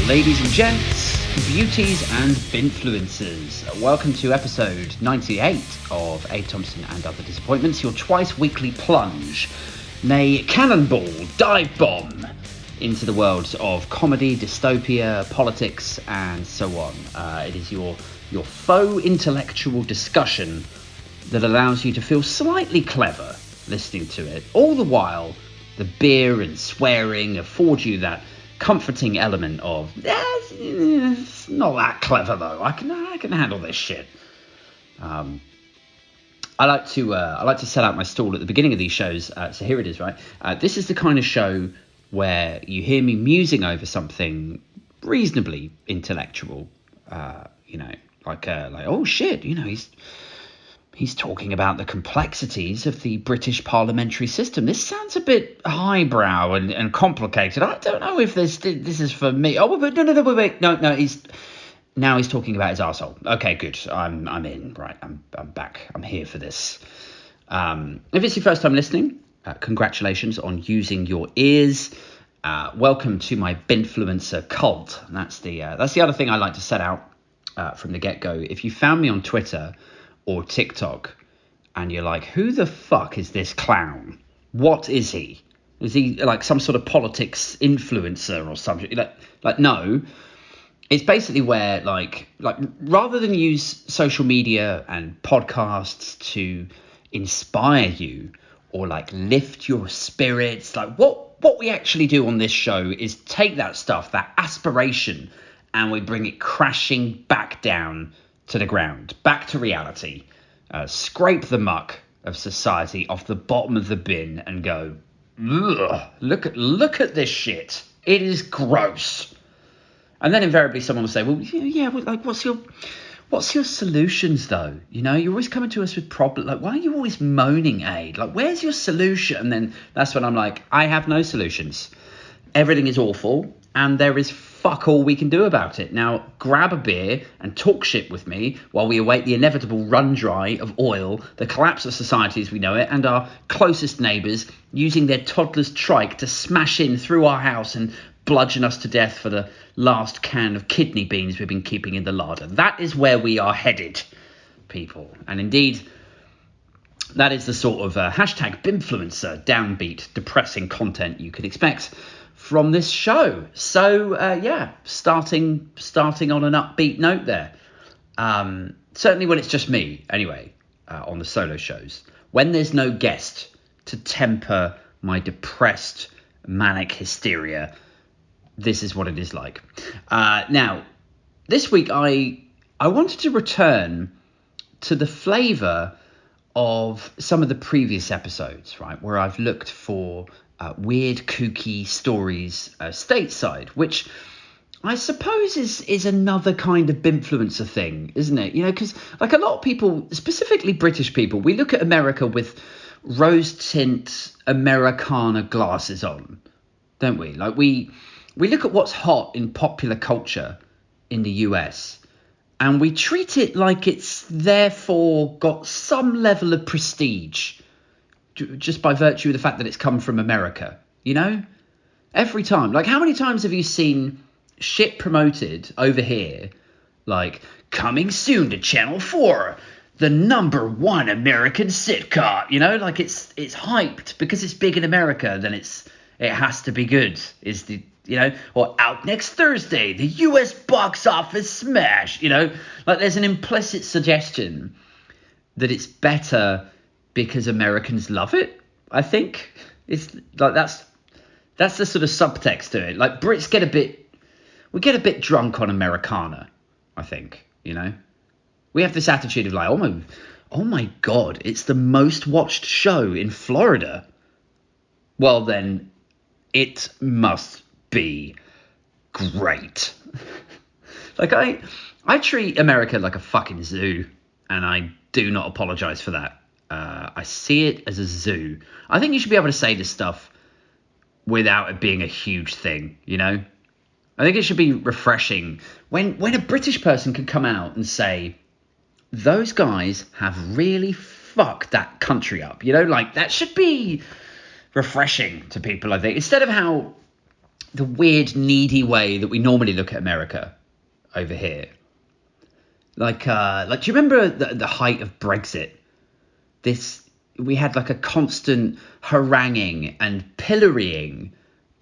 Ladies and gents, beauties and influencers, welcome to episode 98 of A Thompsin and Other Disappointments, your twice weekly plunge, nay cannonball, dive bomb, into the worlds of comedy, dystopia, politics, and so on. It is your faux intellectual discussion that allows you to feel slightly clever listening to it. All the while, the beer and swearing afford you that comforting element of it's not that clever though. I can handle this shit. I like to set out my stall at the beginning of these shows. So here it is, right? This is the kind of show where you hear me musing over something reasonably intellectual. Like oh shit, he's talking about the complexities of the British parliamentary system. This sounds a bit highbrow and complicated. I don't know if this is for me. Oh, but wait. No. He's talking about his arsehole. Okay, good. I'm in. Right, I'm back. I'm here for this. If it's your first time listening, congratulations on using your ears. Welcome to my binfluencer cult. And that's the other thing I like to set out from the get-go. If you found me on Twitter or TikTok and you're like, who the fuck is this clown? What is he? Is he like some sort of politics influencer or something? Like no. It's basically where like rather than use social media and podcasts to inspire you or like lift your spirits, like what we actually do on this show is take that stuff, that aspiration, and we bring it crashing back down to the ground, back to reality, scrape the muck of society off the bottom of the bin and go, ugh, look at this shit. It is gross. And then invariably someone will say, well, yeah, like what's your solutions though? You're always coming to us with problems. Like, why are you always moaning, Aid? Like, where's your solution? And then that's when I'm like, I have no solutions. Everything is awful and there is fuck all we can do about it. Now, grab a beer and talk shit with me while we await the inevitable run dry of oil, the collapse of society as we know it, and our closest neighbours using their toddler's trike to smash in through our house and bludgeon us to death for the last can of kidney beans we've been keeping in the larder. That is where we are headed, people. And indeed, that is the sort of hashtag binfluencer, downbeat, depressing content you could expect from this show. So starting on an upbeat note there. Certainly when it's just me, anyway, on the solo shows. When there's no guest to temper my depressed manic hysteria, this is what it is like. Now, this week I wanted to return to the flavour of some of the previous episodes, right, where I've looked for weird, kooky stories stateside, which I suppose is another kind of binfluencer thing, isn't it? Because like a lot of people, specifically British people, we look at America with rose tint Americana glasses on, don't we? Like we look at what's hot in popular culture in the US and we treat it like it's therefore got some level of prestige just by virtue of the fact that it's come from America, every time. Like, how many times have you seen shit promoted over here, like, coming soon to Channel 4, the #1 American sitcom, like it's hyped because it's big in America, then it has to be good, is the, or out next Thursday, the US box office smash, like there's an implicit suggestion that it's better because Americans love it. I think it's like that's the sort of subtext to it. Like Brits get a bit drunk on Americana, I think, we have this attitude of like, oh my God, it's the most watched show in Florida. Well, then it must be great. Like I treat America like a fucking zoo, and I do not apologize for that. I see it as a zoo. I think you should be able to say this stuff without it being a huge thing, I think it should be refreshing when a British person can come out and say, those guys have really fucked that country up, like that should be refreshing to people, I think, instead of how the weird, needy way that we normally look at America over here. Like, do you remember the height of Brexit? We had like a constant haranguing and pillorying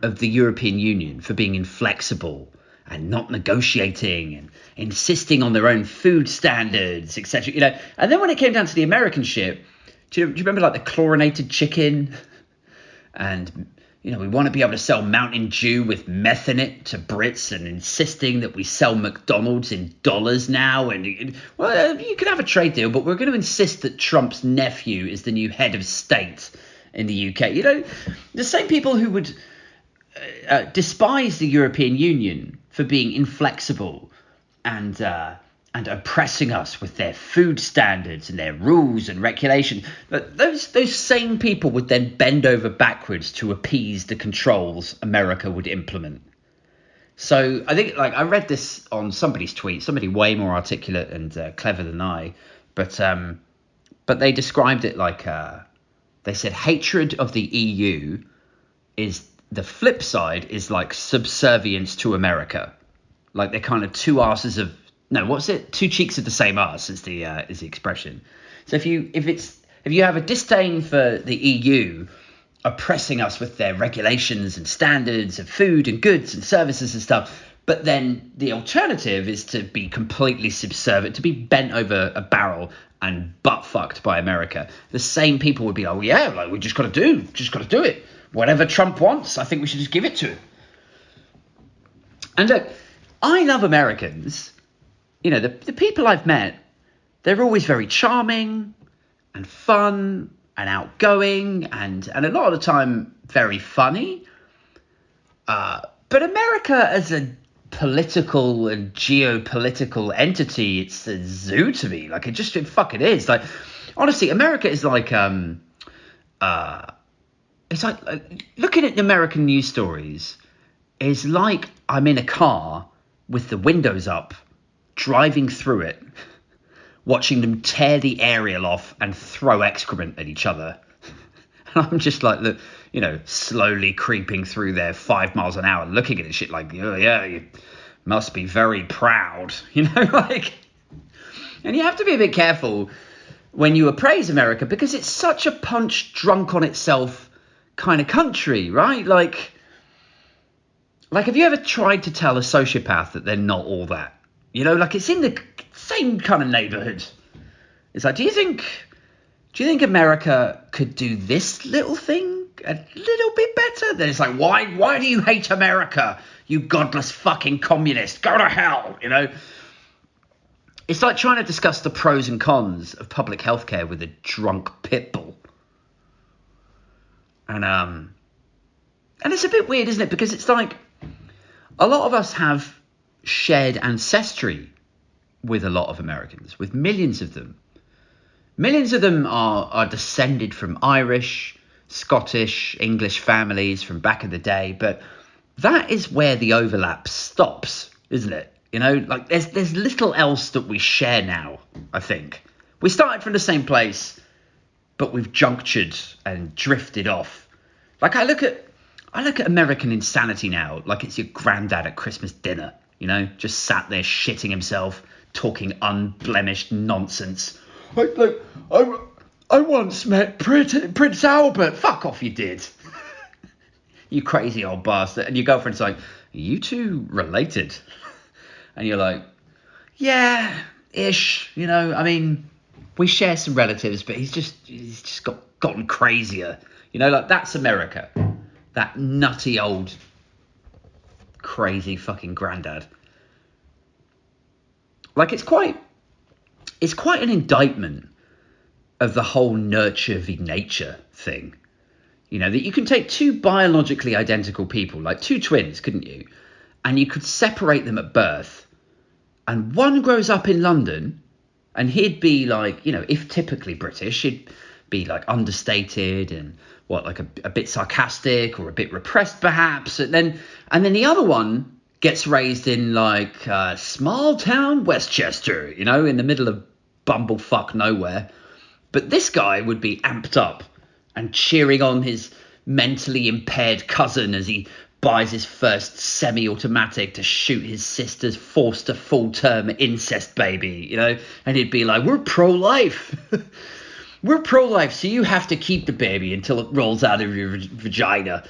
of the European Union for being inflexible and not negotiating and insisting on their own food standards, etc. And then when it came down to the American shit, do you remember like the chlorinated chicken? And we want to be able to sell Mountain Dew with meth in it to Brits, and insisting that we sell McDonald's in dollars now. And well, you can have a trade deal, but we're going to insist that Trump's nephew is the new head of state in the UK. The same people who would despise the European Union for being inflexible and oppressing us with their food standards and their rules and regulations. But those same people would then bend over backwards to appease the controls America would implement. So I think, I read this on somebody's tweet, somebody way more articulate and clever than I, but they described it like, they said hatred of the EU is the flip side is like subservience to America. Like they're kind of two asses of, no, what's it? Two cheeks of the same arse is the expression. So if you have a disdain for the EU oppressing us with their regulations and standards of food and goods and services and stuff, but then the alternative is to be completely subservient, to be bent over a barrel and butt fucked by America. The same people would be like, well, yeah, like we just got to do it. Whatever Trump wants, I think we should just give it to him. And look, I love Americans. The people I've met, they're always very charming and fun and outgoing and a lot of the time very funny. But America as a political and geopolitical entity, it's a zoo to me. Like it fucking is. Like, honestly, America is like, it's like looking at the American news stories is like I'm in a car with the windows up, driving through it, watching them tear the aerial off and throw excrement at each other. And I'm just like, slowly creeping through there 5 miles an hour, looking at this shit like, oh yeah, you must be very proud, like. And you have to be a bit careful when you appraise America because it's such a punch drunk on itself kind of country, right? Like have you ever tried to tell a sociopath that they're not all that? Like it's in the same kind of neighborhood. It's like, do you think America could do this little thing a little bit better? Then it's like, why do you hate America, you godless fucking communist? Go to hell, It's like trying to discuss the pros and cons of public healthcare with a drunk pit bull. And it's a bit weird, isn't it? Because it's like a lot of us have shared ancestry with a lot of Americans, with millions of them. Millions of them are descended from Irish, Scottish, English families from back in the day. But that is where the overlap stops, isn't it? Like there's little else that we share now, I think. We started from the same place, but we've junctured and drifted off. Like I look at American insanity now, like it's your granddad at Christmas dinner, just sat there shitting himself, talking unblemished nonsense. I once met Prince Albert. Fuck off, you did. You crazy old bastard. And your girlfriend's like, are you two related? And you're like, yeah, ish. I mean, we share some relatives, but he's just gotten crazier. Like that's America. That nutty old crazy fucking granddad. Like it's quite an indictment of the whole nurture v nature thing. That you can take two biologically identical people, like two twins, couldn't you? And you could separate them at birth. And one grows up in London and he'd be like, if typically British, he'd be like understated and like a bit sarcastic or a bit repressed perhaps. And then the other one gets raised in like small town Westchester, in the middle of bumblefuck nowhere. But this guy would be amped up and cheering on his mentally impaired cousin as he buys his first semi-automatic to shoot his sister's forced to full-term incest baby, you know? And he'd be like, we're pro-life. We're pro-life, so you have to keep the baby until it rolls out of your vagina.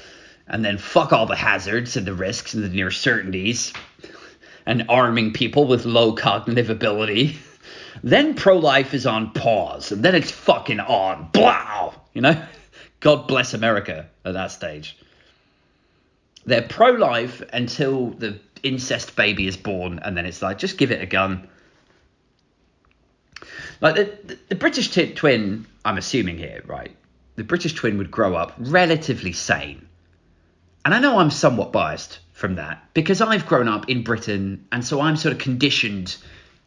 And then fuck all the hazards and the risks and the near certainties. And arming people with low cognitive ability. Then pro-life is on pause. And then it's fucking on. Blow! You know? God bless America at that stage. They're pro-life until the incest baby is born. And then it's like, just give it a gun. Like the British twin, I'm assuming here, right? The British twin would grow up relatively sane. And I know I'm somewhat biased from that because I've grown up in Britain. And so I'm sort of conditioned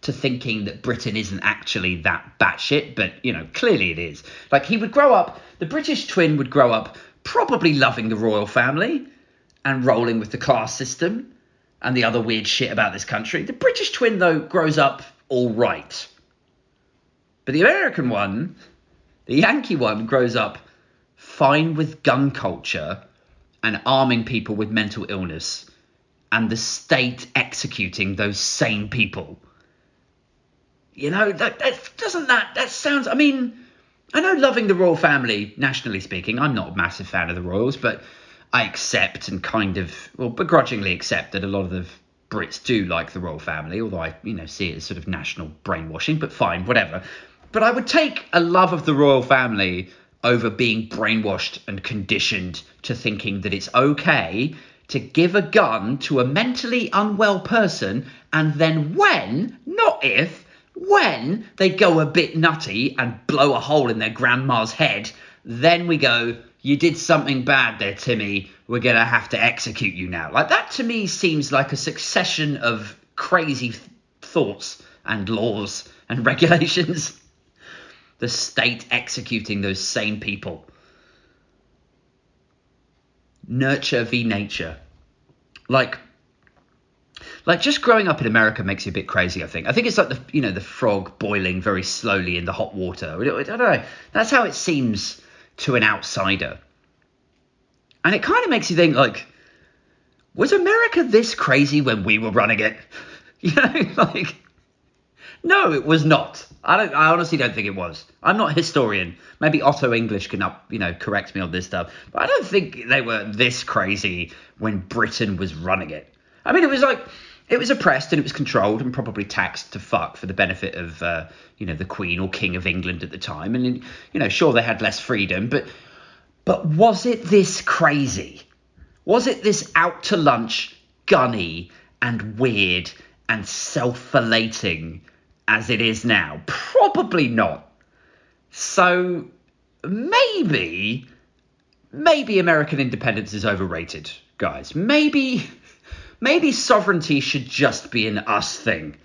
to thinking that Britain isn't actually that batshit. But, you know, clearly it is. Like he would grow up, the British twin would grow up probably loving the royal family and rolling with the class system and the other weird shit about this country. The British twin, though, grows up all right. But the American one, the Yankee one, grows up fine with gun culture and arming people with mental illness and the state executing those same people. You know, that sounds, I mean, I know loving the royal family, nationally speaking, I'm not a massive fan of the royals, but I accept and kind of, well, begrudgingly accept that a lot of the Brits do like the royal family, although I, you know, see it as sort of national brainwashing, but fine, whatever. But I would take a love of the royal family over being brainwashed and conditioned to thinking that it's okay to give a gun to a mentally unwell person and then when, not if, when they go a bit nutty and blow a hole in their grandma's head, then we go, you did something bad there, Timmy. We're going to have to execute you now. Like that to me seems like a succession of crazy thoughts and laws and regulations. The state executing those same people. Nurture v nature. Like just growing up in America makes you a bit crazy, I think. I think it's like the frog boiling very slowly in the hot water. I don't know. That's how it seems to an outsider. And it kind of makes you think, like, was America this crazy when we were running it? You know, like, no, it was not. I honestly don't think it was. I'm not a historian. Maybe Otto English can correct me on this stuff. But I don't think they were this crazy when Britain was running it. I mean, it was oppressed and it was controlled and probably taxed to fuck for the benefit of, the Queen or King of England at the time. And, sure, they had less freedom. But was it this crazy? Was it this out to lunch, gunny and weird and self-falating as it is now? Probably not. So maybe American independence is overrated, guys. Maybe sovereignty should just be an us thing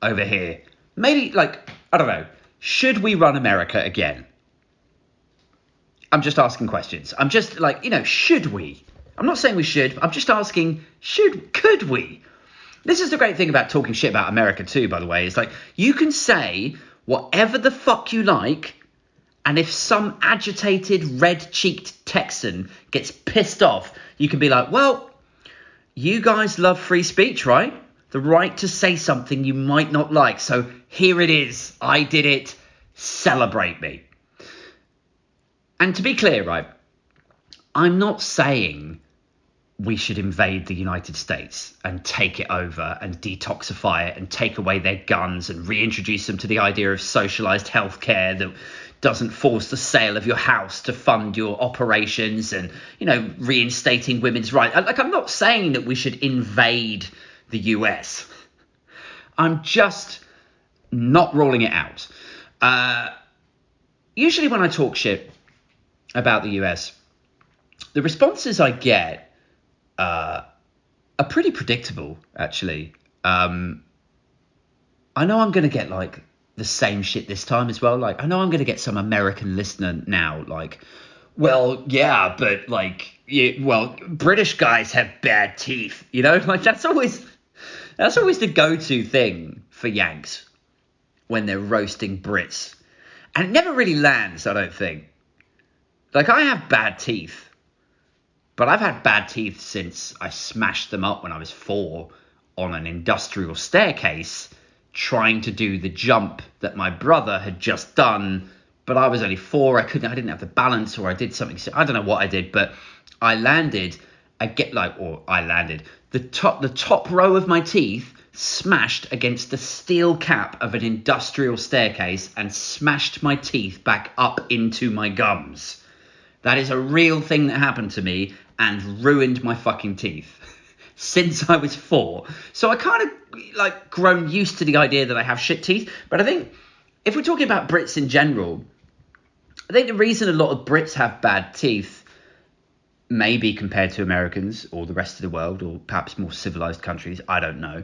over here. Maybe, I don't know. Should we run America again? I'm just asking questions. I'm just should we? I'm not saying we should. I'm just asking, could we? This is the great thing about talking shit about America too, by the way. It's like, you can say whatever the fuck you like, and if some agitated, red-cheeked Texan gets pissed off, you can be like, well, you guys love free speech, right? The right to say something you might not like. So here it is. I did it. Celebrate me. And to be clear, right, I'm not saying we should invade the United States and take it over and detoxify it and take away their guns and reintroduce them to the idea of socialized healthcare that doesn't force the sale of your house to fund your operations and, reinstating women's rights. I'm not saying that we should invade the US. I'm just not ruling it out. Usually when I talk shit about the US, the responses I get are pretty predictable, actually. I know I'm going to get the same shit this time as well. I know I'm going to get some American listener now well, yeah, but British guys have bad teeth, that's always the go-to thing for Yanks when they're roasting Brits. And it never really lands, I don't think. I have bad teeth. But I've had bad teeth since I smashed them up when I was 4 on an industrial staircase, trying to do the jump that my brother had just done. But I was only 4. I didn't have the balance, or I did something. I don't know what I did, but I landed. The top row of my teeth smashed against the steel cap of an industrial staircase and smashed my teeth back up into my gums. That is a real thing that happened to me and ruined my fucking teeth since I was 4. So I kind of grown used to the idea that I have shit teeth. But I think if we're talking about Brits in general, I think the reason a lot of Brits have bad teeth, maybe compared to Americans or the rest of the world, or perhaps more civilized countries, I don't know.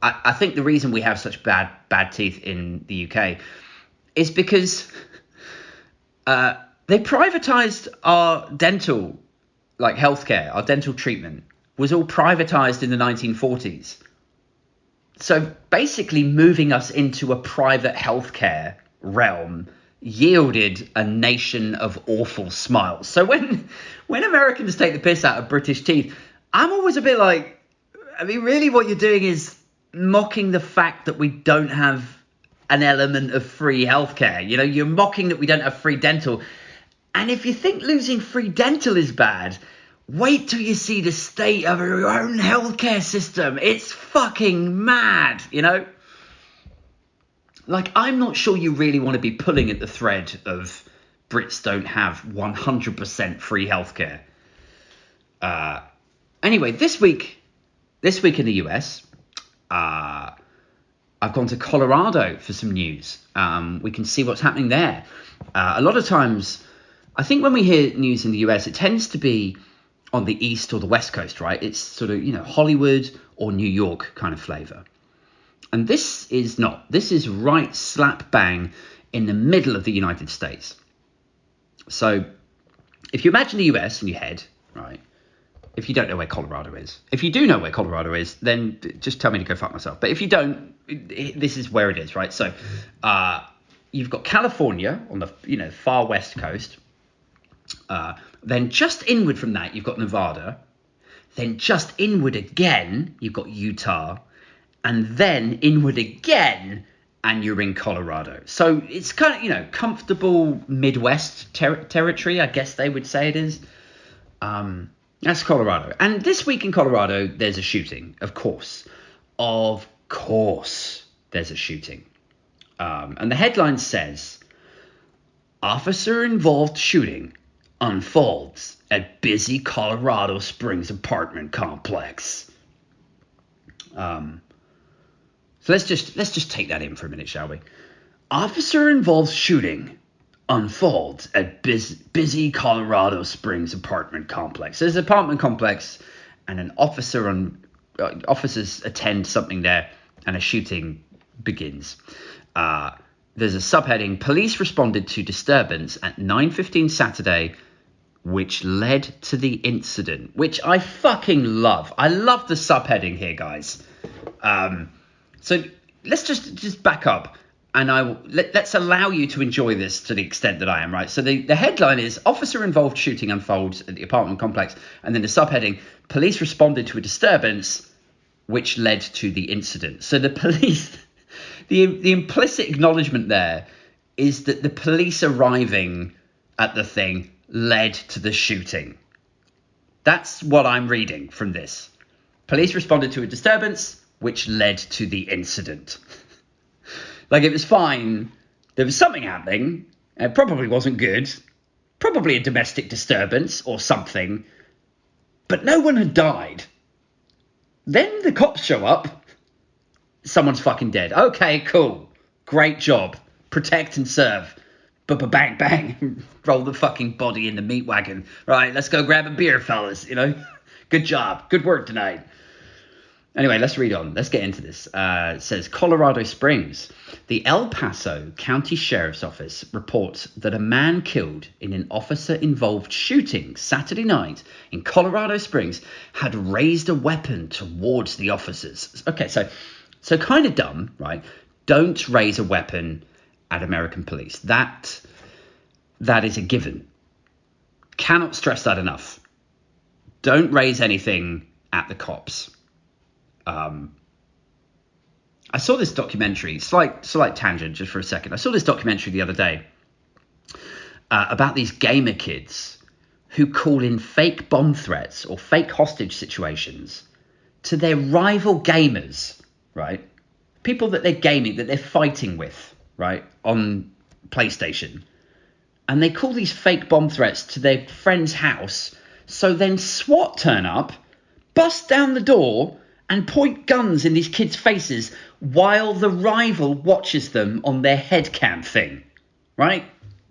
I think the reason we have such bad teeth in the UK is because they privatized our dental, healthcare. Our dental treatment was all privatized in the 1940s. So basically moving us into a private healthcare realm yielded a nation of awful smiles. So when Americans take the piss out of British teeth, I'm always a bit like, I mean, really what you're doing is mocking the fact that we don't have an element of free healthcare. You know, you're mocking that we don't have free dental. And if you think losing free dental is bad, wait till you see the state of our own healthcare system. It's fucking mad, you know? I'm not sure you really want to be pulling at the thread of Brits don't have 100% free healthcare. Anyway, this week in the US, I've gone to Colorado for some news. We can see what's happening there. A lot of times, I think when we hear news in the US, it tends to be on the East or the West Coast, right? It's sort of, Hollywood or New York kind of flavor. And this is not. This is right slap bang in the middle of the United States. So if you imagine the US in your head, right? If you don't know where Colorado is. If you do know where Colorado is, then just tell me to go fuck myself. But if you don't, this is where it is, right? So you've got California on the far west coast. Then just inward from that, you've got Nevada. Then just inward again, you've got Utah. And then inward again, and you're in Colorado. So it's kind of, comfortable Midwest territory, I guess they would say it is. That's Colorado. And this week in Colorado, there's a shooting, of course. Of course, there's a shooting. And the headline says, officer-involved shooting unfolds at busy Colorado Springs apartment complex. So let's just take that in for a minute, shall we? Officer-involved shooting unfolds at busy Colorado Springs apartment complex. There's an apartment complex, and an officers attend something there, and a shooting begins. There's a subheading: police responded to disturbance at 9:15 Saturday, which led to the incident, which I fucking love. I love the subheading here, guys. So let's just back up, and let's allow you to enjoy this to the extent that I am, right? So the headline is officer-involved shooting unfolds at the apartment complex, and then the subheading, police responded to a disturbance which led to the incident. So the police, the implicit acknowledgement there is that the police arriving at the thing led to the shooting. That's what I'm reading from this. Police responded to a disturbance which led to the incident. It was fine. There was something happening. It probably wasn't good. Probably a domestic disturbance or something. But no one had died. Then the cops show up. Someone's fucking dead. Okay, cool. Great job. Protect and serve. Bang, bang. Roll the fucking body in the meat wagon. Right, let's go grab a beer, fellas. Good job. Good work tonight. Anyway, let's read on. Let's get into this. It says, Colorado Springs. The El Paso County Sheriff's Office reports that a man killed in an officer-involved shooting Saturday night in Colorado Springs had raised a weapon towards the officers. Okay, so kind of dumb, right? Don't raise a weapon at American police. That is a given. Cannot stress that enough. don't raise anything at the cops. I saw this documentary, slight tangent just for a second. I saw this documentary the other day about these gamer kids who call in fake bomb threats or fake hostage situations to their rival gamers, right? People that they're gaming, that they're fighting with, right, on PlayStation. And they call these fake bomb threats to their friend's house. So then SWAT turn up, bust down the door, and point guns in these kids' faces while the rival watches them on their headcam thing, right?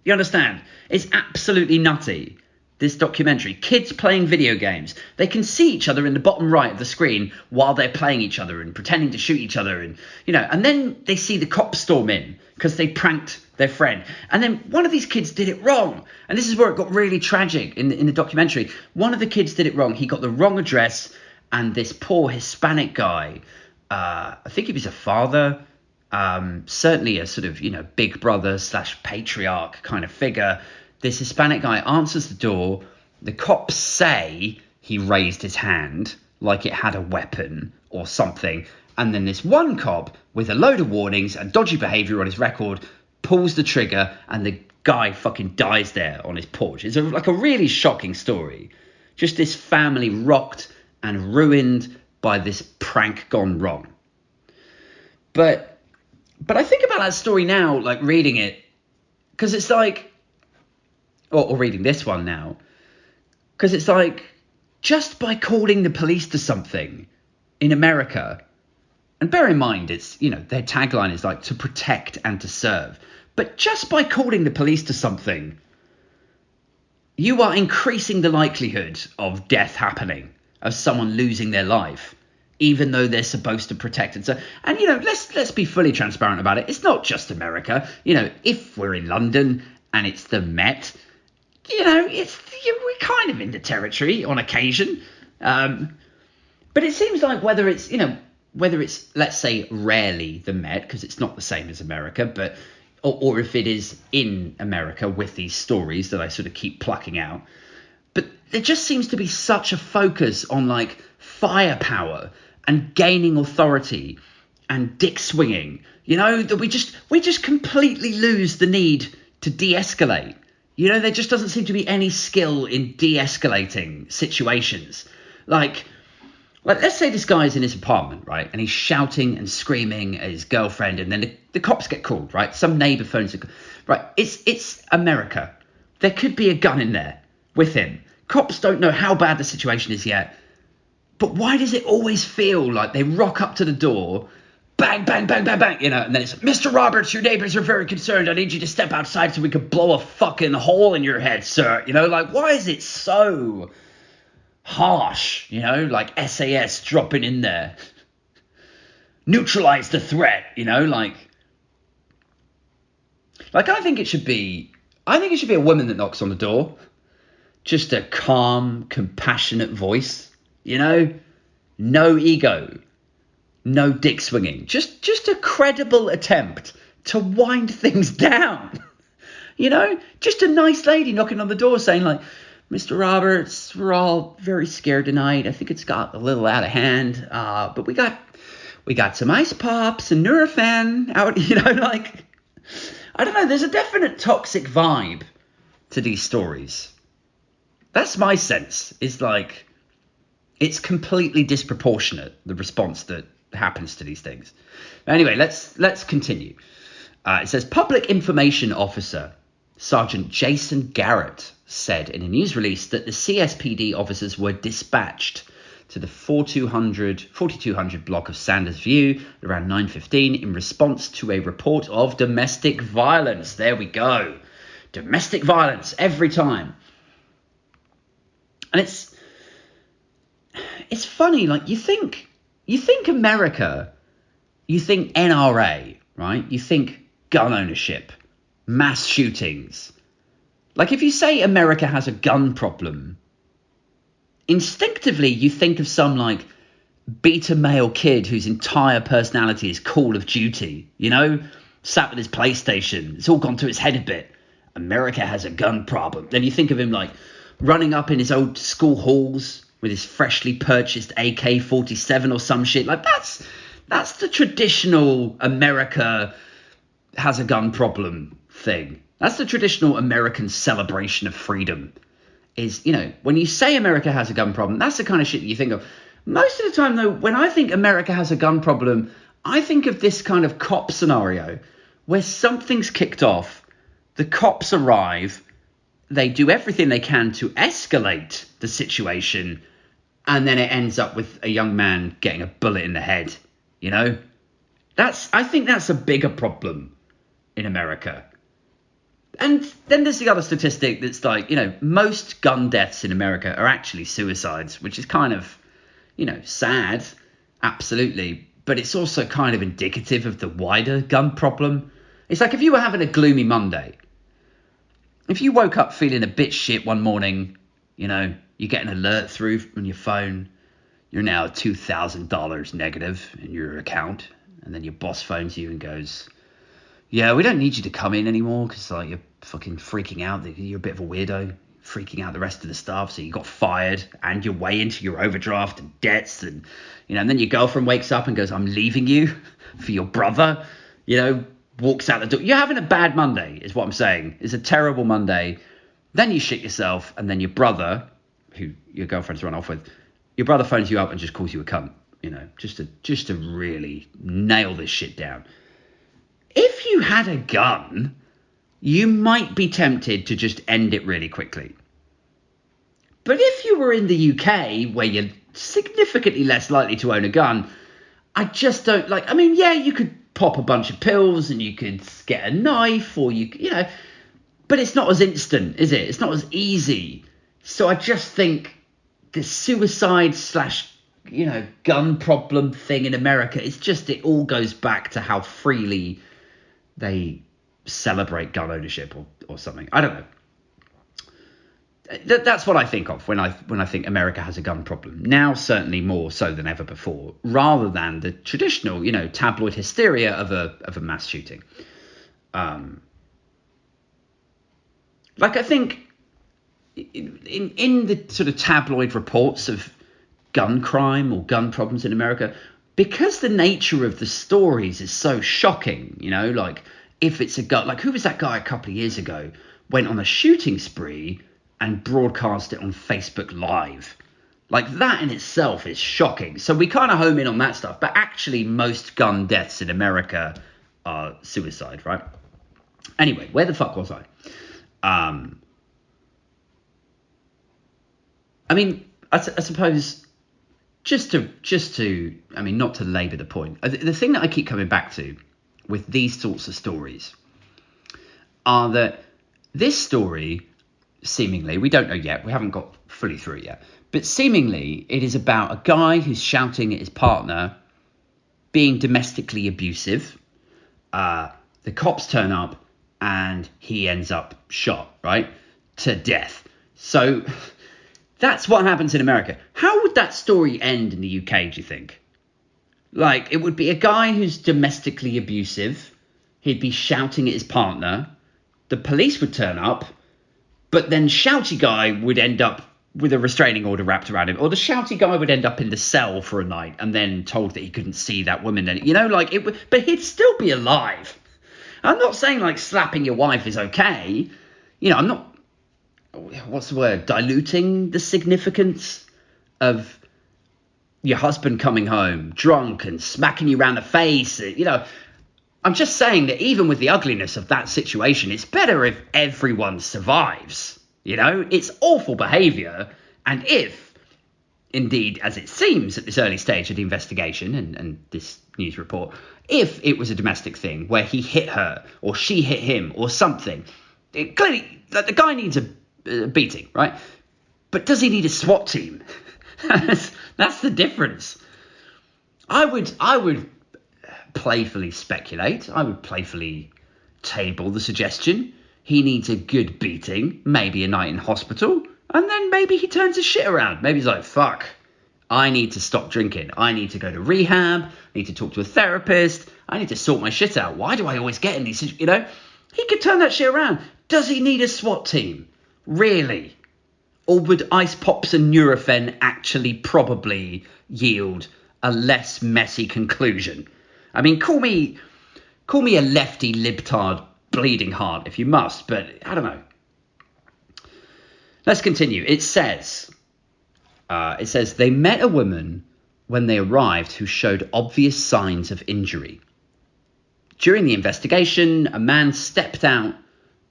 You understand? It's absolutely nutty, this documentary. Kids playing video games. They can see each other in the bottom right of the screen while they're playing each other and pretending to shoot each other. And, you know, and then they see the cops storm in because they pranked their friend. And then one of these kids did it wrong. And this is where it got really tragic in the documentary. One of the kids did it wrong. He got the wrong address. And this poor Hispanic guy, I think he was a father, certainly a sort of, you know, big brother / patriarch kind of figure. This Hispanic guy answers the door. The cops say he raised his hand like it had a weapon or something. And then this one cop with a load of warnings and dodgy behavior on his record pulls the trigger and the guy fucking dies there on his porch. It's like a really shocking story. Just this family rocked and ruined by this prank gone wrong. But I think about that story now, like reading it, because it's like, or reading this one now, because it's like, just by calling the police to something in America, and bear in mind, it's, you know, their tagline is like to protect and to serve, but just by calling the police to something, you are increasing the likelihood of death happening, of someone losing their life, even though they're supposed to protect it. So, and, you know, let's be fully transparent about it. It's not just America. You know, if we're in London and it's the Met, you know, we're kind of in the territory on occasion. But it seems like whether it's, let's say, rarely the Met, because it's not the same as America, but or if it is in America with these stories that I sort of keep plucking out. But there just seems to be such a focus on like firepower and gaining authority and dick swinging, you know, that we just completely lose the need to de-escalate. You know, there just doesn't seem to be any skill in de-escalating situations. Like let's say this guy's in his apartment, right? And he's shouting and screaming at his girlfriend, and then the cops get called, right? Some neighbor phones, right? It's America. There could be a gun in there with him. Cops don't know how bad the situation is yet. But why does it always feel like they rock up to the door, bang, bang, bang, bang, bang, you know, and then it's, Mr. Roberts, your neighbors are very concerned. I need you to step outside so we could blow a fucking hole in your head, sir. You know, like, why is it so harsh, you know, like SAS dropping in there? Neutralize the threat, you know, like I think it should be a woman that knocks on the door. Just a calm, compassionate voice, you know, no ego, no dick swinging, just a credible attempt to wind things down, you know, just a nice lady knocking on the door saying like, Mr. Roberts, we're all very scared tonight. I think it's got a little out of hand, but we got some ice pops and Nurofen out, you know, like, I don't know, there's a definite toxic vibe to these stories. That's my sense. Is like, it's completely disproportionate, the response that happens to these things. Anyway, let's continue. It says, Public Information Officer Sergeant Jason Garrett said in a news release that the CSPD officers were dispatched to the 4200 block of Sanders View around 9:15 in response to a report of domestic violence. There we go. Domestic violence every time. And it's funny, like you think America, you think NRA, right? You think gun ownership, mass shootings. Like if you say America has a gun problem, instinctively you think of some like beta male kid whose entire personality is Call of Duty, you know, sat with his PlayStation. It's all gone to his head a bit. America has a gun problem. Then you think of him like running up in his old school halls with his freshly purchased AK-47 or some shit. Like, that's the traditional America has a gun problem thing. That's the traditional American celebration of freedom. Is, when you say America has a gun problem, that's the kind of shit that you think of. Most of the time, though, when I think America has a gun problem, I think of this kind of cop scenario where something's kicked off, the cops arrive, they do everything they can to escalate the situation, and then it ends up with a young man getting a bullet in the head, I think that's a bigger problem in America. And then there's the other statistic that's like, most gun deaths in America are actually suicides, which is kind of, sad, absolutely. But it's also kind of indicative of the wider gun problem. It's like if you were having a gloomy Monday, if you woke up feeling a bit shit one morning, you get an alert through on your phone, you're now $2,000 negative in your account. And then your boss phones you and goes, yeah, we don't need you to come in anymore because you're fucking freaking out. You're a bit of a weirdo, freaking out the rest of the staff. So you got fired and you're way into your overdraft and debts. And, and then your girlfriend wakes up and goes, I'm leaving you for your brother, walks out the door. You're having a bad Monday is what I'm saying. It's a terrible Monday. Then you shit yourself. And then your brother, who your girlfriend's run off with, your brother phones you up and just calls you a cunt, just to really nail this shit down. If you had a gun, you might be tempted to just end it really quickly. But if you were in the UK, where you're significantly less likely to own a gun, I just don't you could pop a bunch of pills and you could get a knife or but it's not as instant, is it? It's not as easy. So I just think the suicide / gun problem thing in America, it all goes back to how freely they celebrate gun ownership or something. I don't know. That's what I think of when I think America has a gun problem. Now, certainly more so than ever before, rather than the traditional, tabloid hysteria of a mass shooting. I think in the sort of tabloid reports of gun crime or gun problems in America, because the nature of the stories is so shocking, if it's a gun, who was that guy a couple of years ago went on a shooting spree and broadcast it on Facebook Live? That in itself is shocking. So we kind of home in on that stuff, but actually most gun deaths in America are suicide, right? Anyway, where the fuck was I? I suppose just to not to labour the point, the thing that I keep coming back to with these sorts of stories are that this story, seemingly, we don't know yet, we haven't got fully through it yet, but seemingly it is about a guy who's shouting at his partner, being domestically abusive. The cops turn up and he ends up shot, right, to death. So that's what happens in America. How would that story end in the UK, do you think? It would be a guy who's domestically abusive. He'd be shouting at his partner. The police would turn up, but then shouty guy would end up with a restraining order wrapped around him. Or the shouty guy would end up in the cell for a night and then told that he couldn't see that woman. But he'd still be alive. I'm not saying slapping your wife is okay. I'm not, what's the word, diluting the significance of your husband coming home drunk and smacking you around the face. I'm just saying that even with the ugliness of that situation, it's better if everyone survives. It's awful behaviour. And if, indeed, as it seems at this early stage of the investigation and this news report, if it was a domestic thing where he hit her or she hit him or something, clearly the guy needs a beating, right? But does he need a SWAT team? That's the difference. I would playfully speculate. I would playfully table the suggestion. He needs a good beating, maybe a night in hospital, and then maybe he turns his shit around. Maybe he's like, fuck, I need to stop drinking. I need to go to rehab. I need to talk to a therapist. I need to sort my shit out. Why do I always get in these, He could turn that shit around. Does he need a SWAT team? Really? Or would ice pops and Nurofen actually probably yield a less messy conclusion? I mean, call me a lefty libtard bleeding heart if you must, but I don't know. Let's continue. It says they met a woman when they arrived who showed obvious signs of injury. During the investigation, a man stepped out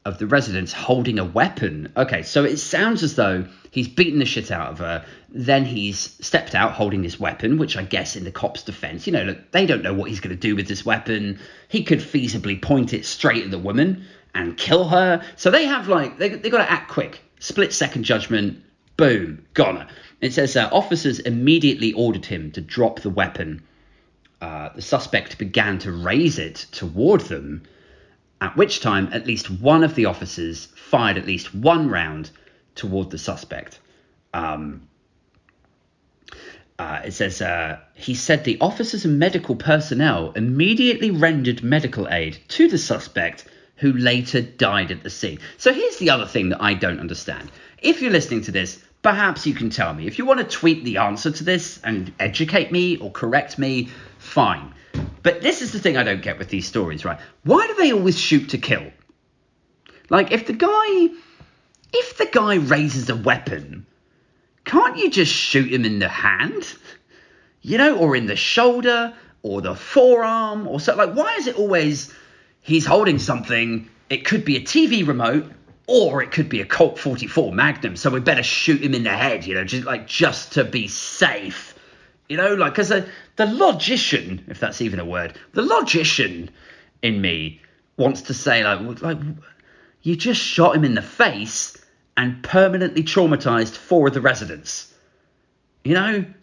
of the residence holding a weapon. Okay, so it sounds as though he's beaten the shit out of her. Then he's stepped out holding his weapon, which I guess in the cops' defense, look, they don't know what he's going to do with this weapon. He could feasibly point it straight at the woman and kill her. So they have they got to act quick. Split second judgment. Boom. Got her. It says officers immediately ordered him to drop the weapon. The suspect began to raise it toward them, at which time at least one of the officers fired at least one round toward the suspect. It says, he said the officers and medical personnel immediately rendered medical aid to the suspect, who later died at the scene. So here's the other thing that I don't understand. If you're listening to this, perhaps you can tell me. If you want to tweet the answer to this and educate me or correct me, fine. But this is the thing I don't get with these stories, right? Why do they always shoot to kill? Like, if the guy raises a weapon, can't you just shoot him in the hand? Or in the shoulder or the forearm or so? Like, why is it always he's holding something? It could be a TV remote or it could be a Colt 44 Magnum. So we better shoot him in the head, just to be safe. Because the logician, if that's even a word, the logician in me wants to say, like you just shot him in the face and permanently traumatized 4 of the residents, And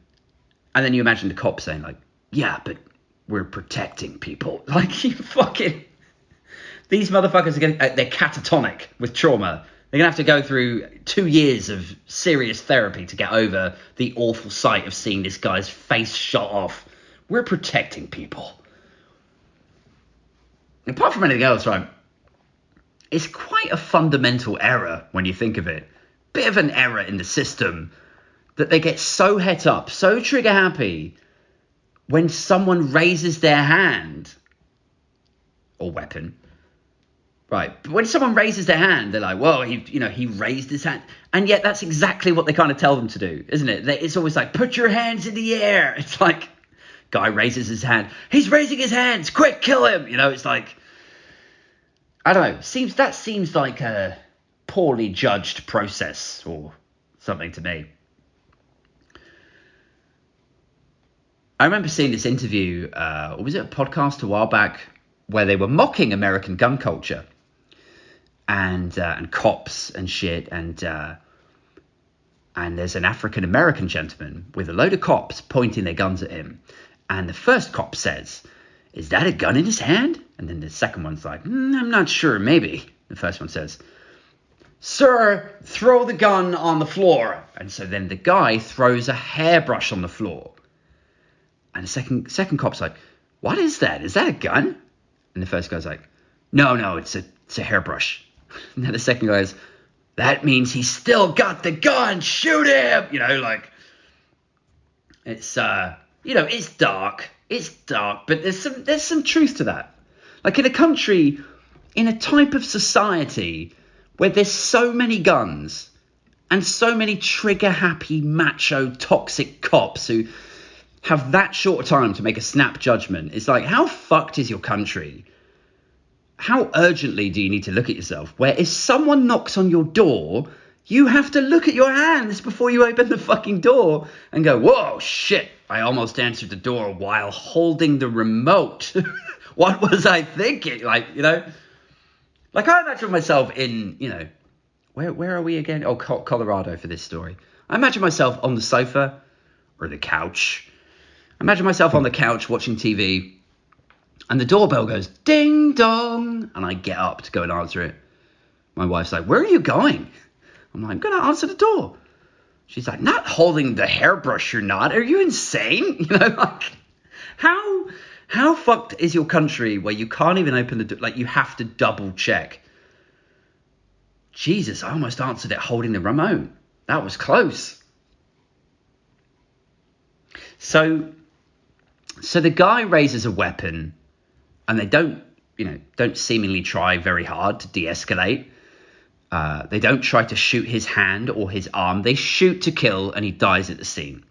then you imagine the cop saying, yeah, but we're protecting people. You fucking... These motherfuckers they're catatonic with trauma. They're going to have to go through 2 years of serious therapy to get over the awful sight of seeing this guy's face shot off. We're protecting people. Apart from anything else, right, it's quite a fundamental error when you think of it. Bit of an error in the system that they get so het up, so trigger happy when someone raises their hand or weapon. Right, but when someone raises their hand, they're like, well, he raised his hand. And yet that's exactly what they kind of tell them to do, isn't it? It's always like, put your hands in the air. It's like, guy raises his hand. He's raising his hands. Quick, kill him. It's like, I don't know. That seems like a poorly judged process or something to me. I remember seeing this interview, or was it a podcast a while back, where they were mocking American gun culture and cops and shit, and there's an African American gentleman with a load of cops pointing their guns at him, and the first cop says, "Is that a gun in his hand?" And then the second one's like, "I'm not sure, maybe." The first one says, "Sir, throw the gun on the floor." And so then the guy throws a hairbrush on the floor, and the second cop's like, "What is that? Is that a gun?" And the first guy's like, no, it's a hairbrush. And then the second guy goes, "That means he's still got the gun. Shoot him." It's it's dark. It's dark, but there's some truth to that. Like, in a country, in a type of society where there's so many guns and so many trigger happy, macho, toxic cops who have that short a time to make a snap judgment. It's like, how fucked is your country? How urgently do you need to look at yourself? Where if someone knocks on your door, you have to look at your hands before you open the fucking door and go, "Whoa, shit, I almost answered the door while holding the remote." What was I thinking? Like, I imagine myself in, where are we again? Oh, Colorado for this story. I imagine myself on the sofa or the couch. I imagine myself on the couch watching TV, and the doorbell goes ding dong, and I get up to go and answer it. My wife's like, "Where are you going?" I'm like, "I'm going to answer the door." She's like, "Not holding the hairbrush, you're not. Are you insane?" How fucked is your country where you can't even open the door? Like, you have to double check. Jesus, I almost answered it holding the remote. That was close. So the guy raises a weapon, and they don't seemingly try very hard to de-escalate. They don't try to shoot his hand or his arm. They shoot to kill, and he dies at the scene.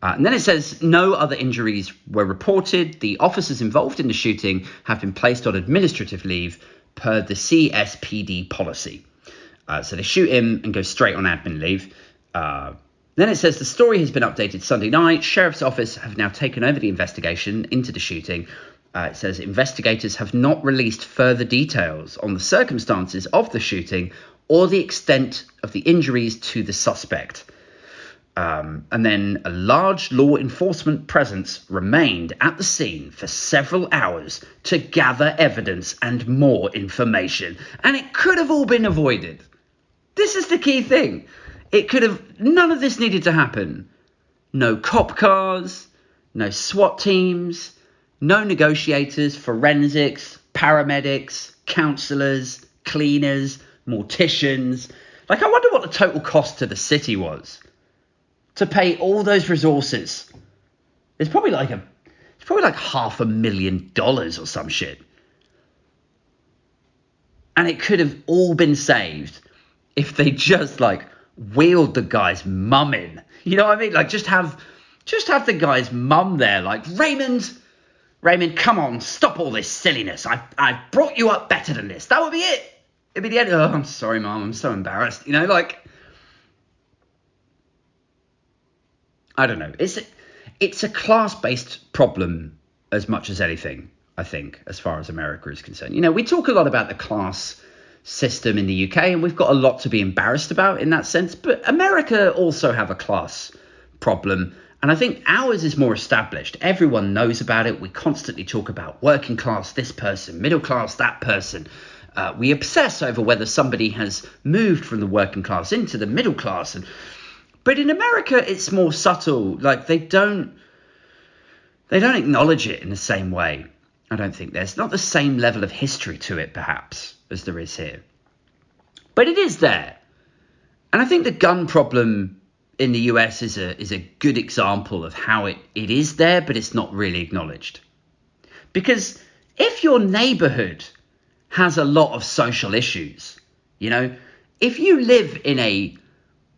And then it says no other injuries were reported. The officers involved in the shooting have been placed on administrative leave per the CSPD policy. So they shoot him and go straight on admin leave. Then it says the story has been updated Sunday night. Sheriff's office have now taken over the investigation into the shooting. It says investigators have not released further details on the circumstances of the shooting or the extent of the injuries to the suspect. And then a large law enforcement presence remained at the scene for several hours to gather evidence and more information. And it could have all been avoided. This is the key thing. None of this needed to happen. No cop cars, no SWAT teams, no negotiators, forensics, paramedics, counsellors, cleaners, morticians. I wonder what the total cost to the city was to pay all those resources. It's probably like $500,000 or some shit. And it could have all been saved if they just wheeled the guy's mum in. You know what I mean? Just have the guy's mum there. Raymond, come on, stop all this silliness. I've brought you up better than this. That would be it. It'd be the end. Oh, I'm sorry, Mum. I'm so embarrassed. I don't know. It's a class-based problem as much as anything, I think, as far as America is concerned. We talk a lot about the class system in the UK, and we've got a lot to be embarrassed about in that sense. But America also have a class problem, and I think ours is more established. Everyone knows about it. We constantly talk about working class, this person, middle class, that person. We obsess over whether somebody has moved from the working class into the middle class. But in America, it's more subtle. They don't acknowledge it in the same way. I don't think there's not the same level of history to it, perhaps, as there is here. But it is there. And I think the gun problem in the US is a good example of how it is there, but it's not really acknowledged. Because if your neighborhood has a lot of social issues, if you live in a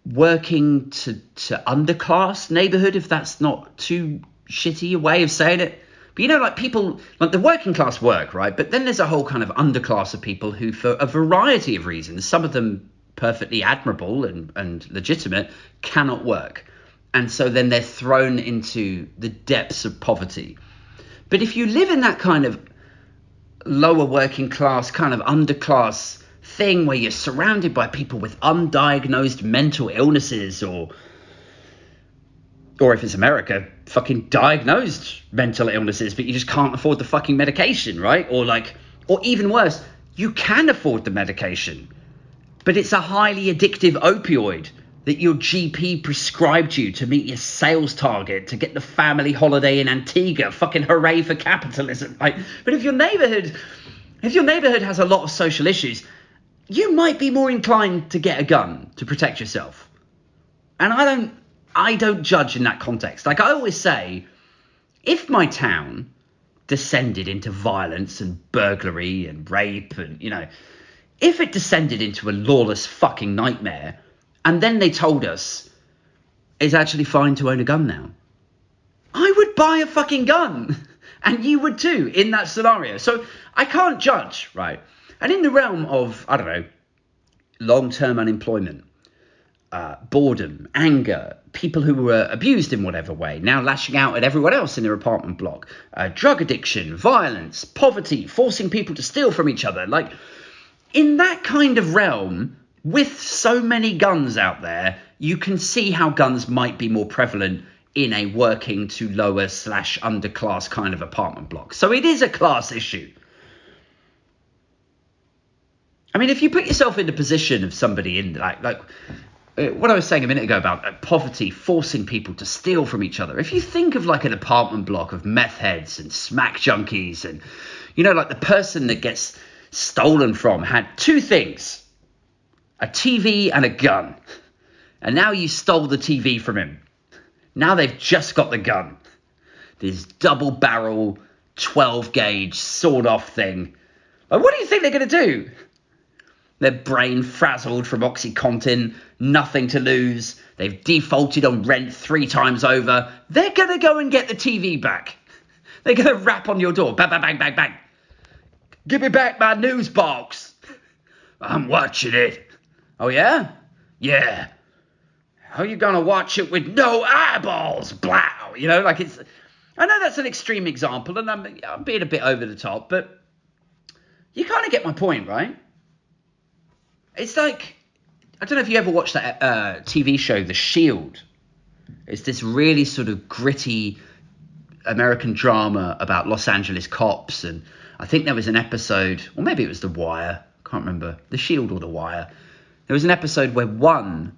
working to underclass neighborhood, if that's not too shitty a way of saying it, but people the working class work, right? But then there's a whole kind of underclass of people who, for a variety of reasons, some of them perfectly admirable and legitimate, cannot work. And so then they're thrown into the depths of poverty. But if you live in that kind of lower working class, kind of underclass thing where you're surrounded by people with undiagnosed mental illnesses, or if it's America, fucking diagnosed mental illnesses, but you just can't afford the fucking medication, right? Or even worse, you can afford the medication, but it's a highly addictive opioid that your GP prescribed you to meet your sales target, to get the family holiday in Antigua. Fucking hooray for capitalism, right? But if your neighborhood has a lot of social issues, you might be more inclined to get a gun to protect yourself. And I don't judge in that context. I always say, if my town descended into violence and burglary and rape and, if it descended into a lawless fucking nightmare, and then they told us it's actually fine to own a gun now, I would buy a fucking gun. And you would too in that scenario. So I can't judge, right? And in the realm of, I don't know, long-term unemployment, boredom, anger, people who were abused in whatever way, now lashing out at everyone else in their apartment block, drug addiction, violence, poverty, forcing people to steal from each other. In that kind of realm, with so many guns out there, you can see how guns might be more prevalent in a working to lower / underclass kind of apartment block. So it is a class issue. I mean, if you put yourself in the position of somebody in what I was saying a minute ago about poverty forcing people to steal from each other. If you think of an apartment block of meth heads and smack junkies, and the person that gets stolen from had two things: a TV and a gun. And now you stole the TV from him. Now they've just got the gun. This double barrel, 12 gauge, sawed off thing. Like, what do you think they're going to do? Their brain frazzled from OxyContin, nothing to lose. They've defaulted on rent 3 times over. They're going to go and get the TV back. They're going to rap on your door. Bang, bang, bang, bang, bang. Give me back my news box. I'm watching it. Oh, yeah? Yeah. How are you going to watch it with no eyeballs? Blow. You know, like it's... I know that's an extreme example, and I'm being a bit over the top, but you kind of get my point, right? It's like, I don't know if you ever watched that TV show, The Shield. It's this really sort of gritty American drama about Los Angeles cops, and I think there was an episode, or maybe it was The Wire, can't remember, The Shield or The Wire. There was an episode where one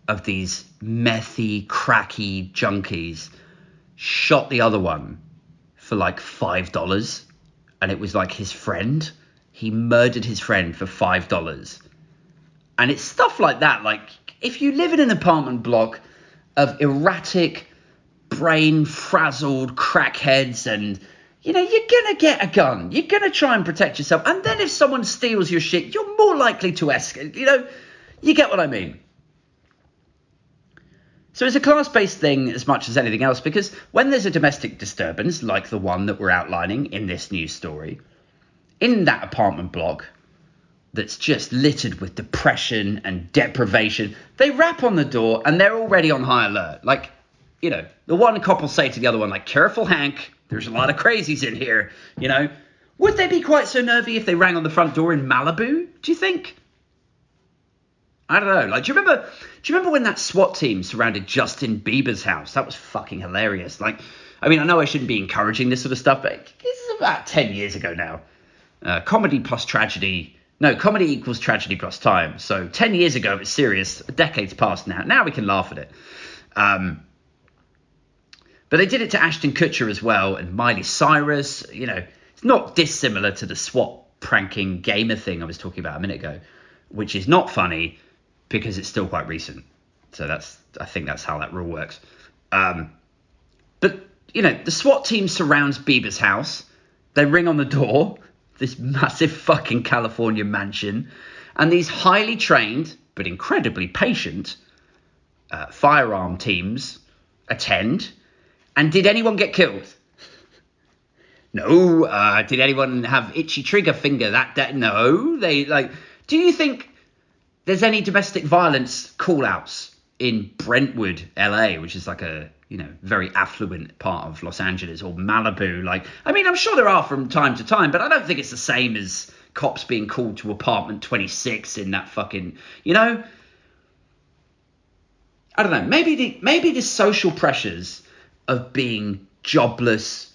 of these methy, cracky junkies shot the other one for like $5, and it was like his friend. He murdered his friend for $5. And it's stuff like that. Like, if you live in an apartment block of erratic, brain-frazzled crackheads and, you know, you're going to get a gun. You're going to try and protect yourself. And then if someone steals your shit, you're more likely to escalate. You know, you get what I mean. So it's a class-based thing as much as anything else, because when there's a domestic disturbance, like the one that we're outlining in this news story, in that apartment block that's just littered with depression and deprivation, they rap on the door and they're already on high alert. Like, you know, the one cop will say to the other one, like, careful, Hank, there's a lot of crazies in here, you know. Would they be quite so nervy if they rang on the front door in Malibu, do you think? I don't know. Like, do you remember when that SWAT team surrounded Justin Bieber's house? That was fucking hilarious. Like, I mean, I know I shouldn't be encouraging this sort of stuff, but this is about 10 years ago now. Comedy plus tragedy. No, comedy equals tragedy plus time. So 10 years ago, it was serious. A decade's passed now. Now we can laugh at it. But they did it to Ashton Kutcher as well, and Miley Cyrus. You know, it's not dissimilar to the SWAT pranking gamer thing I was talking about a minute ago, which is not funny because it's still quite recent. So I think that's how that rule works. But, you know, the SWAT team surrounds Bieber's house. They ring on the door, this massive fucking California mansion, and these highly trained but incredibly patient firearm teams attend. And did anyone get killed? No. Did anyone have itchy trigger finger that day? No. Do you think there's any domestic violence call-outs in Brentwood, LA, which is like a, you know, very affluent part of Los Angeles, or Malibu? Like, I mean, I'm sure there are from time to time, but I don't think it's the same as cops being called to apartment 26 in that fucking, you know. I don't know. Maybe the social pressures of being jobless,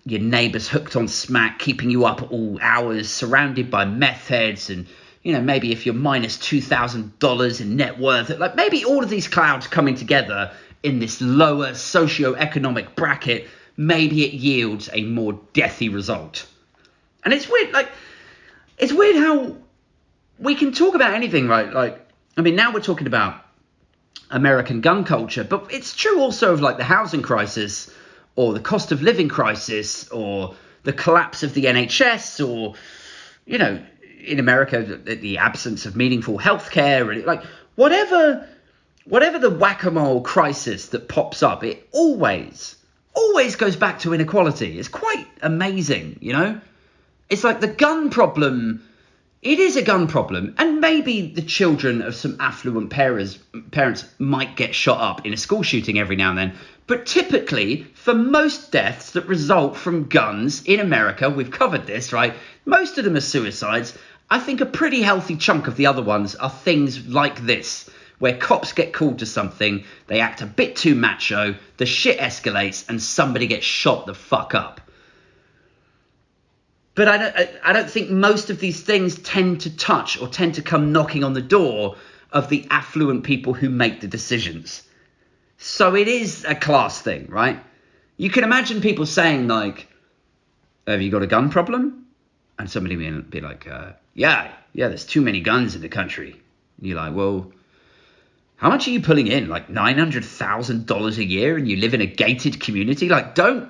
your neighbours hooked on smack, keeping you up at all hours, surrounded by meth heads, and, you know, maybe if you're minus $2,000 in net worth, like maybe all of these clouds coming together in this lower socioeconomic bracket, maybe it yields a more deathy result. And it's weird, like, it's weird how we can talk about anything, right? Like, I mean, now we're talking about American gun culture, but it's true also of like the housing crisis, or the cost of living crisis, or the collapse of the NHS, or, you know, in America, the absence of meaningful healthcare, like whatever the whack-a-mole crisis that pops up, it always goes back to inequality. It's quite amazing, you know? It's like the gun problem. It is a gun problem, and maybe the children of some affluent parents might get shot up in a school shooting every now and then. But typically, for most deaths that result from guns in America, we've covered this, right? Most of them are suicides. I think a pretty healthy chunk of the other ones are things like this, where cops get called to something, they act a bit too macho, the shit escalates, and somebody gets shot the fuck up. But I don't think most of these things tend to touch or tend to come knocking on the door of the affluent people who make the decisions. So it is a class thing, right? You can imagine people saying, like, have you got a gun problem? And somebody will be like, yeah, there's too many guns in the country. And you're like, well, How much are you pulling in? Like $900,000 a year, and you live in a gated community? Like, don't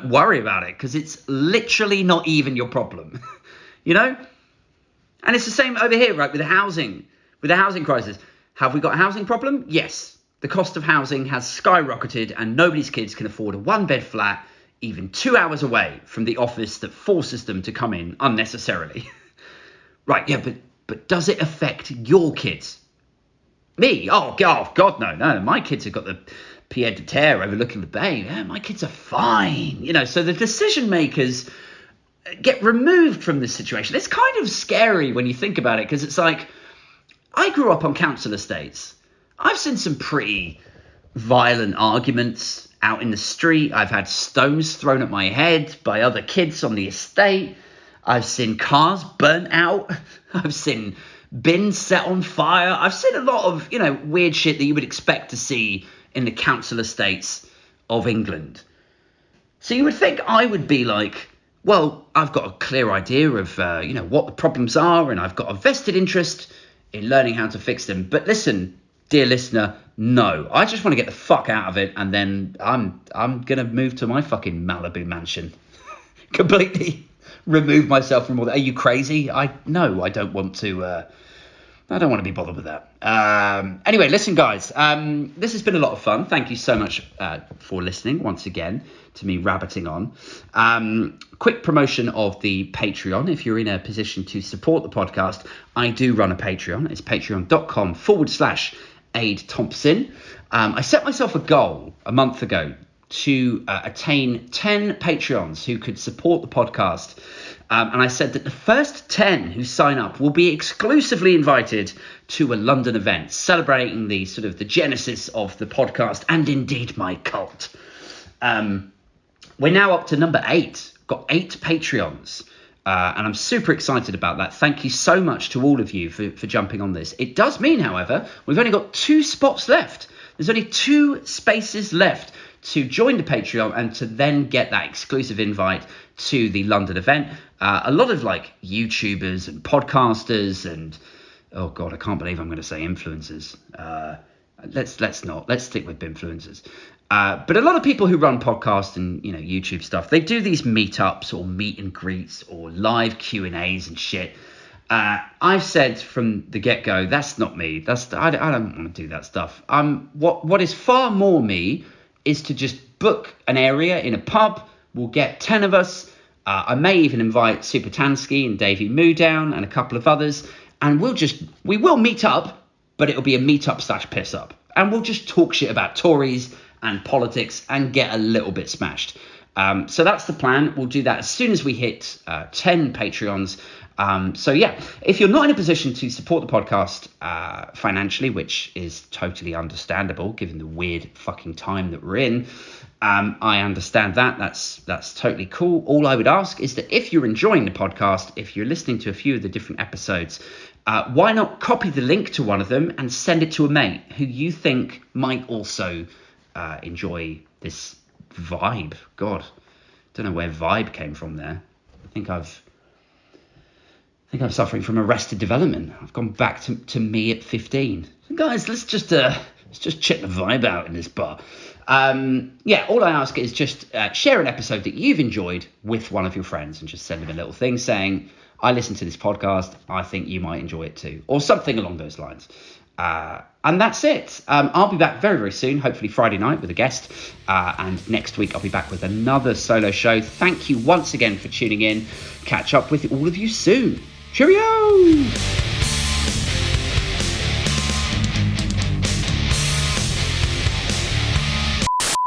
worry about it, because it's literally not even your problem, you know? And it's the same over here, right? With the housing crisis. Have we got a housing problem? Yes. The cost of housing has skyrocketed, and nobody's kids can afford a 1-bed flat even 2 hours away from the office that forces them to come in unnecessarily. Right, yeah, but does it affect your kids? Me? Oh, God, no. My kids have got the pied de terre overlooking the bay. Yeah, my kids are fine. You know, so the decision makers get removed from this situation. It's kind of scary when you think about it, because it's like, I grew up on council estates. I've seen some pretty violent arguments out in the street. I've had stones thrown at my head by other kids on the estate. I've seen cars burnt out. I've seen bins set on fire. I've seen a lot of, weird shit that you would expect to see in the council estates of England. So you would think I would be like, well, I've got a clear idea of, what the problems are, and I've got a vested interest in learning how to fix them. But listen, dear listener, no, I just want to get the fuck out of it, and then I'm going to move to my fucking Malibu mansion. Completely remove myself from all that. Are you crazy? No, I don't want to. I don't want to be bothered with that. Anyway, listen, guys, this has been a lot of fun. Thank you so much for listening once again to me rabbiting on. Quick promotion of the Patreon. If you're in a position to support the podcast, I do run a Patreon. It's patreon.com/Aid Thompson. I set myself a goal a month ago to attain 10 Patreons who could support the podcast. And I said that the first 10 who sign up will be exclusively invited to a London event celebrating the sort of the genesis of the podcast and indeed my cult. We're now up to number 8. Got 8 Patreons. And I'm super excited about that. Thank you so much to all of you for jumping on this. It does mean, however, we've only got 2 spots left. There's only 2 spaces left to join the Patreon and to then get that exclusive invite to the London event. A lot of like YouTubers and podcasters and, oh God, I can't believe I'm going to say influencers. Let's stick with influencers. But a lot of people who run podcasts and, YouTube stuff, they do these meetups or meet and greets or live Q&As and shit. I've said from the get-go, that's not me. I don't want to do that stuff. What is far more me is to just book an area in a pub. We'll get 10 of us. I may even invite Super Tansky and Davey Moo down and a couple of others. And we will meet up, but it'll be a meetup/piss up. And we'll just talk shit about Tories and politics and get a little bit smashed. So that's the plan. We'll do that as soon as we hit 10 Patreons. So yeah, if you're not in a position to support the podcast financially, which is totally understandable given the weird fucking time that we're in, I understand that. That's totally cool. All I would ask is that if you're enjoying the podcast, if you're listening to a few of the different episodes, why not copy the link to one of them and send it to a mate who you think might also enjoy this vibe. God, don't know where vibe came from there. I think I'm suffering from arrested development. I've gone back to me at 15. So guys, let's just check the vibe out in this bar. All I ask is just share an episode that you've enjoyed with one of your friends and just send them a little thing saying, I listened to this podcast, I think you might enjoy it too, or something along those lines. And that's it. I'll be back very, very soon, hopefully Friday night with a guest. And next week I'll be back with another solo show. Thank you once again for tuning in. Catch up with all of you soon. Cheerio!